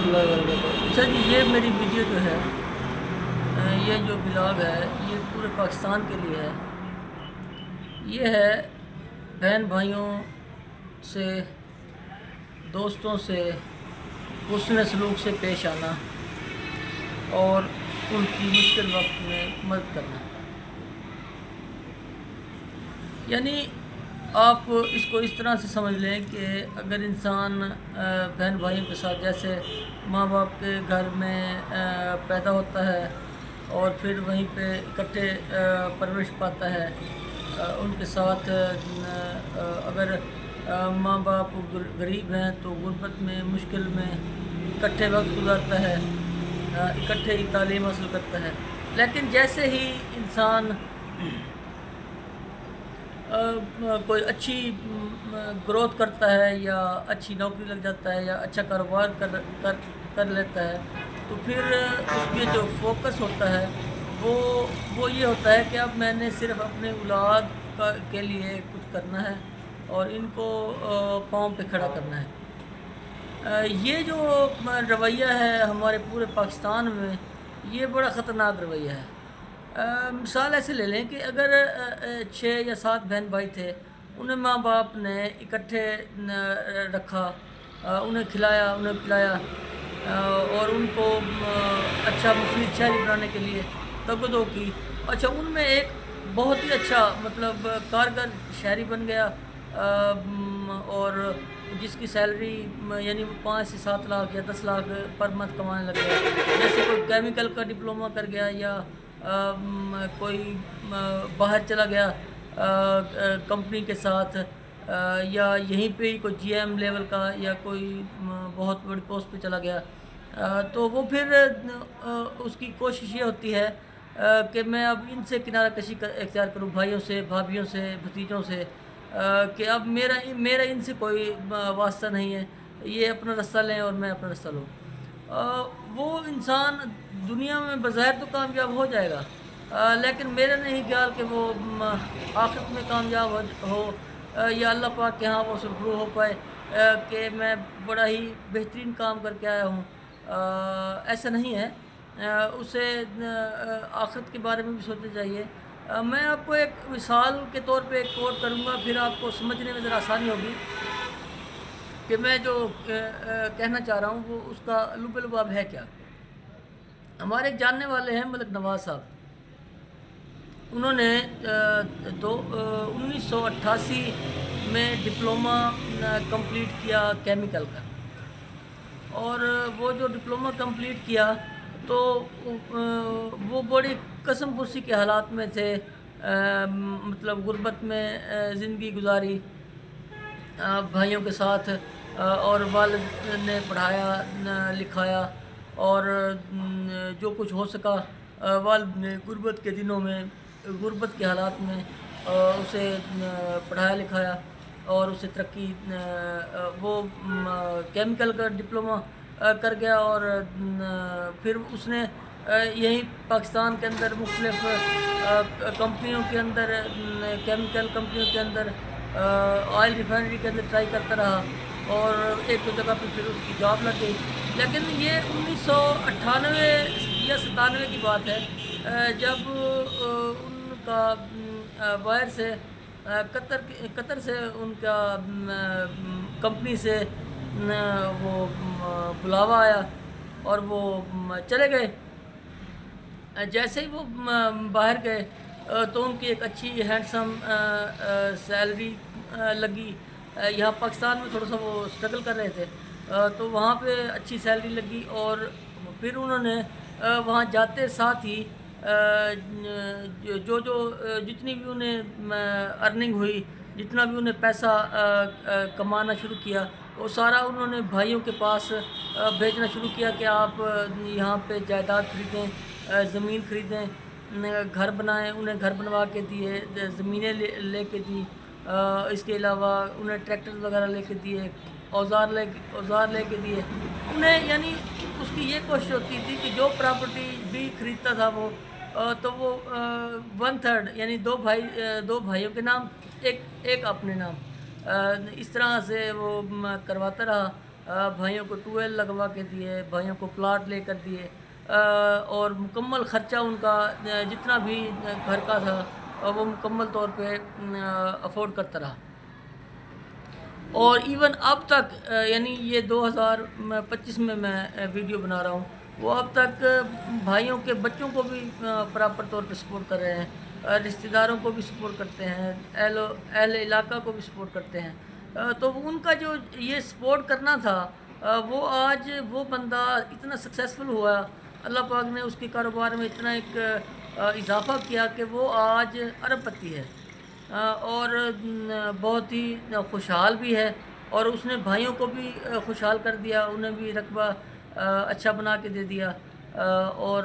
اللہ وبرکاتہ۔ اچھا جی، یہ میری ویڈیو جو ہے، یہ جو بلاگ ہے، یہ پورے پاکستان کے لیے ہے۔ یہ ہے بہن بھائیوں سے، دوستوں سے حسن سلوک سے پیش آنا اور ان کی مشکل وقت میں مدد کرنا۔ یعنی آپ اس کو اس طرح سے سمجھ لیں کہ اگر انسان بہن بھائیوں کے ساتھ، جیسے ماں باپ کے گھر میں پیدا ہوتا ہے اور پھر وہیں پہ اکٹھے پرورش پاتا ہے، ان کے ساتھ اگر ماں باپ غریب ہیں تو غربت میں، مشکل میں اکٹھے وقت گزارتا ہے، اکٹھے ہی تعلیم حاصل کرتا ہے۔ لیکن جیسے ہی انسان کوئی اچھی گروتھ کرتا ہے یا اچھی نوکری لگ جاتا ہے یا اچھا کاروبار کر لیتا ہے، تو پھر اس کے جو فوکس ہوتا ہے وہ یہ ہوتا ہے کہ اب میں نے صرف اپنے اولاد کے لیے کچھ کرنا ہے اور ان کو پاؤں پہ کھڑا کرنا ہے۔ یہ جو رویہ ہے ہمارے پورے پاکستان میں، یہ بڑا خطرناک رویہ ہے۔ مثال ایسے لے لیں کہ اگر 6 یا 7 بہن بھائی تھے، انہیں ماں باپ نے اکٹھے رکھا، انہیں کھلایا، انہیں پلایا، اور ان کو اچھا مفید شہری بنانے کے لیے تگ و دو کی۔ اچھا، ان میں ایک بہت ہی اچھا مطلب کارگر شہری بن گیا، اور جس کی سیلری یعنی وہ 5 سے 7 لاکھ یا 10 لاکھ پر منتھ کمانے لگ گیا۔ جیسے کوئی کیمیکل کا ڈپلومہ کر گیا، یا کوئی باہر چلا گیا کمپنی کے ساتھ، یا یہیں پہ ہی کوئی جی ایم لیول کا یا کوئی بہت بڑی پوسٹ پہ چلا گیا، تو وہ پھر اس کی کوشش یہ ہوتی ہے کہ میں اب ان سے کنارہ کشی اختیار کروں، بھائیوں سے، بھابھیوں سے، بھتیجوں سے، کہ اب میرا ان سے کوئی واسطہ نہیں ہے، یہ اپنا رستہ لیں اور میں اپنا رستہ لوں۔ وہ انسان دنیا میں بظاہر تو کامیاب ہو جائے گا، لیکن میرا نہیں خیال کہ وہ آخرت میں کامیاب ہو، یا اللہ پاک کے ہاں وہ سرخرو ہو پائے کہ میں بڑا ہی بہترین کام کر کے آیا ہوں۔ ایسا نہیں ہے، اسے آخرت کے بارے میں بھی سوچنا چاہیے۔ میں آپ کو ایک مثال کے طور پہ ایک کوٹ کروں گا، پھر آپ کو سمجھنے میں ذرا آسانی ہوگی کہ میں جو کہنا چاہ رہا ہوں وہ اس کا لب لباب ہے کیا۔ ہمارے ایک جاننے والے ہیں ملک نواز صاحب، انہوں نے 1988 میں ڈپلومہ کمپلیٹ کیا کیمیکل کا، اور وہ جو ڈپلومہ کمپلیٹ کیا تو وہ بڑی قسم پرسی کے حالات میں تھے، مطلب غربت میں زندگی گزاری بھائیوں کے ساتھ، اور والد نے پڑھایا لکھایا، اور جو کچھ ہو سکا والد نے غربت کے دنوں میں، غربت کے حالات میں اسے پڑھایا لکھایا اور اسے ترقی، وہ کیمیکل کا ڈپلومہ کر گیا، اور پھر اس نے یہیں پاکستان کے اندر مختلف کمپنیوں کے اندر، کیمیکل کمپنیوں کے اندر، آئل ریفائنری کے اندر ٹرائی کرتا رہا، اور ایک دو جگہ پہ پھر اس کی جاب لگ گئی۔ لیکن یہ 1998 یا 97 کی بات ہے، جب ان کا باہر سے قطر سے ان کا کمپنی سے وہ بلاوا آیا اور وہ چلے گئے۔ جیسے ہی وہ باہر گئے تو ان کی ایک اچھی ہینڈسم سیلری لگی۔ یہاں پاکستان میں تھوڑا سا وہ اسٹرگل کر رہے تھے، تو وہاں پہ اچھی سیلری لگی، اور پھر انہوں نے وہاں جاتے ساتھ ہی جتنی بھی انہیں ارننگ ہوئی، جتنا بھی انہیں پیسہ کمانا شروع کیا، وہ سارا انہوں نے بھائیوں کے پاس بھیجنا شروع کیا کہ آپ یہاں پہ جائیداد خریدیں، زمین خریدیں، گھر بنائیں۔ انہیں گھر بنوا کے دیے، زمینیں لے کے دی، اس کے علاوہ انہیں ٹریکٹر وغیرہ لے کے دیے، اوزار لے کے دیے انہیں۔ یعنی اس کی یہ کوشش ہوتی تھی کہ جو پراپرٹی بھی خریدتا تھا وہ تو وہ 1/3 یعنی دو بھائیوں کے نام، ایک اپنے نام، اس طرح سے وہ کرواتا رہا، بھائیوں کو ٹویل لگوا کے دیے، بھائیوں کو پلاٹ لے کر دیے، اور مکمل خرچہ ان کا جتنا بھی گھر کا تھا وہ مکمل طور پہ افورڈ کرتا رہا۔ اور ایون اب تک یعنی یہ 2025 میں ویڈیو بنا رہا ہوں، وہ اب تک بھائیوں کے بچوں کو بھی پراپر طور پہ سپورٹ کر رہے ہیں، رشتہ داروں کو بھی سپورٹ کرتے ہیں، اہل علاقہ کو بھی سپورٹ کرتے ہیں۔ تو ان کا جو یہ سپورٹ کرنا تھا، وہ آج وہ بندہ اتنا سکسیسفل ہوا، اللہ پاک نے اس کے کاروبار میں اتنا ایک اضافہ کیا کہ وہ آج ارب پتی ہے، اور بہت ہی خوشحال بھی ہے، اور اس نے بھائیوں کو بھی خوشحال کر دیا، انہیں بھی رقبہ اچھا بنا کے دے دیا، اور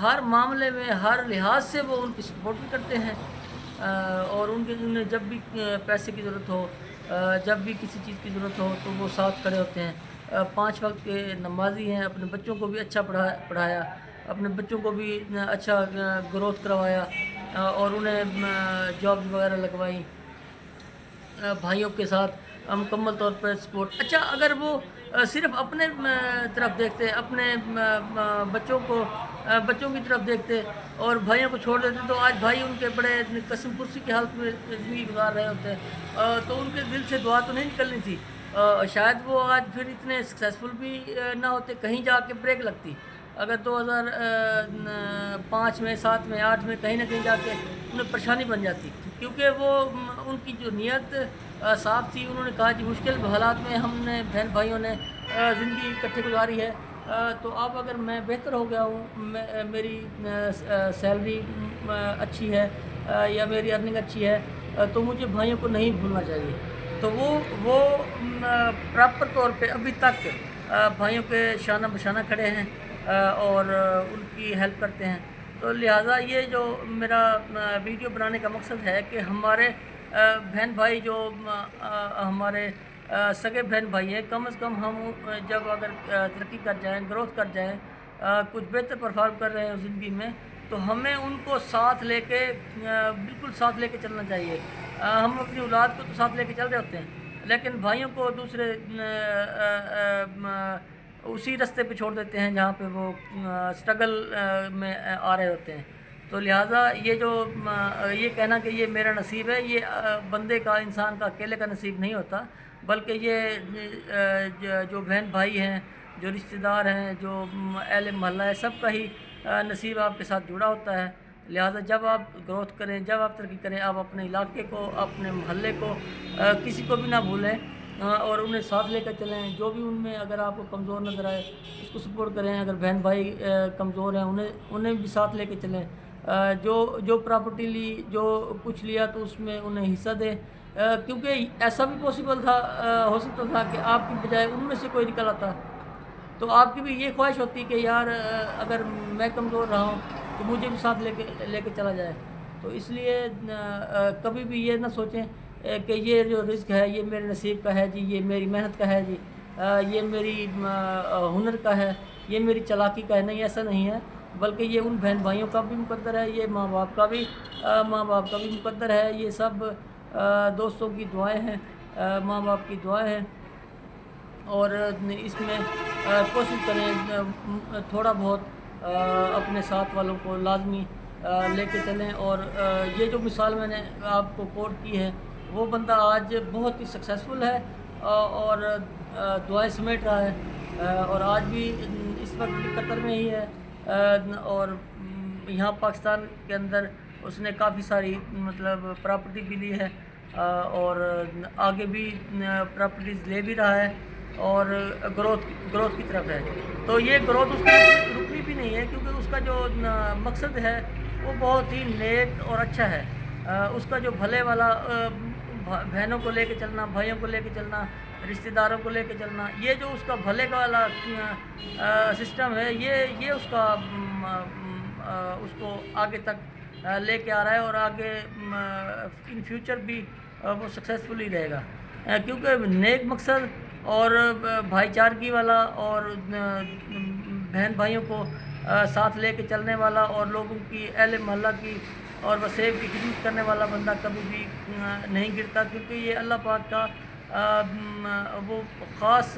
ہر معاملے میں ہر لحاظ سے وہ ان کی سپورٹ بھی کرتے ہیں، اور انہیں جب بھی پیسے کی ضرورت ہو، جب بھی کسی چیز کی ضرورت ہو تو وہ ساتھ کھڑے ہوتے ہیں۔ 5 وقت کے نمازی ہیں، اپنے بچوں کو بھی اچھا پڑھایا، اپنے بچوں کو بھی اچھا گروتھ کروایا، اور انہیں جابز وغیرہ لگوائیں، بھائیوں کے ساتھ مکمل طور پر سپورٹ۔ اچھا، اگر وہ صرف اپنے طرف دیکھتے، اپنے بچوں کی طرف دیکھتے اور بھائیوں کو چھوڑ دیتے، تو آج بھائی ان کے بڑے قسم پرسی کی حالت میں زندگی گزار رہے ہوتے، تو ان کے دل سے دعا تو نہیں نکلنی تھی، شاید وہ آج پھر اتنے سکسیسفل بھی نہ ہوتے، کہیں جا کے بریک لگتی، اگر 2005 میں 7 میں 8 میں کہیں نہ کہیں جا کے انہیں پریشانی بن جاتی، کیونکہ وہ ان کی جو نیت صاف تھی۔ انہوں نے کہا کہ مشکل حالات میں ہم نے بہن بھائیوں نے زندگی اکٹھے گزاری ہے، تو اب اگر میں بہتر ہو گیا ہوں، میری سیلری اچھی ہے، یا میری ارننگ اچھی ہے، تو مجھے بھائیوں کو نہیں بھولنا چاہیے۔ تو وہ پراپر طور پہ ابھی تک بھائیوں کے شانہ بشانہ کھڑے ہیں، اور ان کی ہیلپ کرتے ہیں۔ تو لہٰذا یہ جو میرا ویڈیو بنانے کا مقصد ہے کہ ہمارے بہن بھائی جو ہمارے سگے بہن بھائی ہیں، کم از کم ہم جب اگر ترقی کر جائیں، گروتھ کر جائیں، کچھ بہتر پرفارم کر رہے ہیں زندگی میں، تو ہمیں ان کو ساتھ لے کے بالکل ساتھ لے کے چلنا چاہیے۔ ہم اپنی اولاد کو تو ساتھ لے کے چل رہے ہوتے ہیں، لیکن بھائیوں کو دوسرے اسی رستے پہ چھوڑ دیتے ہیں جہاں پہ وہ سٹرگل میں آ رہے ہوتے ہیں۔ تو لہٰذا یہ کہنا کہ یہ میرا نصیب ہے، یہ بندے کا، انسان کا اکیلے کا نصیب نہیں ہوتا، بلکہ یہ جو بہن بھائی ہیں، جو رشتہ دار ہیں، جو اہل محلہ ہے، سب کا ہی نصیب آپ کے ساتھ جڑا ہوتا ہے۔ لہٰذا جب آپ گروتھ کریں، جب آپ ترقی کریں، آپ اپنے علاقے کو، اپنے محلے کو، کسی کو بھی نہ بھولیں، اور انہیں ساتھ لے کر چلیں۔ جو بھی ان میں اگر آپ کو کمزور نظر آئے اس کو سپورٹ کریں، اگر بہن بھائی کمزور ہیں انہیں بھی ساتھ لے کے چلیں، جو پراپرٹی لی، جو کچھ لیا تو اس میں انہیں حصہ دیں، کیونکہ ایسا بھی پاسبل تھا، ہو سکتا تھا کہ آپ کی بجائے ان میں سے کوئی نکل آتا، تو آپ کی بھی یہ خواہش ہوتی کہ یار اگر میں کمزور رہا ہوں تو مجھے بھی ساتھ لے کے چلا جائے۔ تو اس لیے کبھی بھی یہ نہ سوچیں کہ یہ جو رزق ہے یہ میرے نصیب کا ہے جی، یہ میری محنت کا ہے جی، یہ میری ہنر کا ہے، یہ میری چالاکی کا ہے۔ نہیں، ایسا نہیں ہے، بلکہ یہ ان بہن بھائیوں کا بھی مقدر ہے، یہ ماں باپ کا بھی مقدر ہے، یہ سب دوستوں کی دعائیں ہیں، ماں باپ کی دعائیں ہیں، اور اس میں کوشش کریں تھوڑا بہت اپنے ساتھ والوں کو لازمی لے کے چلیں۔ اور یہ جو مثال میں نے آپ کو کوٹ کی ہے، وہ بندہ آج بہت ہی سکسیسفل ہے، اور دعائیں سمیٹ رہا ہے، اور آج بھی اس وقت بھی قطر میں ہی ہے، اور یہاں پاکستان کے اندر اس نے کافی ساری پراپرٹی بھی لی ہے، اور آگے بھی پراپرٹیز لے بھی رہا ہے، اور گروتھ کی طرف ہے۔ تو یہ گروتھ اس کی رکنی بھی نہیں ہے، کیونکہ اس کا جو مقصد ہے وہ بہت ہی نیک اور اچھا ہے۔ اس کا جو بھلے والا بہنوں کو لے کے چلنا، بھائیوں کو لے کے چلنا، رشتہ داروں کو لے کے چلنا، یہ جو اس کا بھلے والا سسٹم ہے، یہ اس کا اس کو آگے تک لے کے آ رہا ہے، اور آگے ان فیوچر بھی وہ سکسیزفل ہی رہے گا، کیونکہ نیک مقصد اور بھائی چارگی والا، اور بہن بھائیوں کو ساتھ لے کے چلنے والا، اور لوگوں کی، اہل محلہ کی اور وسیب کی خدمت کرنے والا بندہ کبھی بھی نہیں گرتا، کیونکہ یہ اللہ پاک کا وہ خاص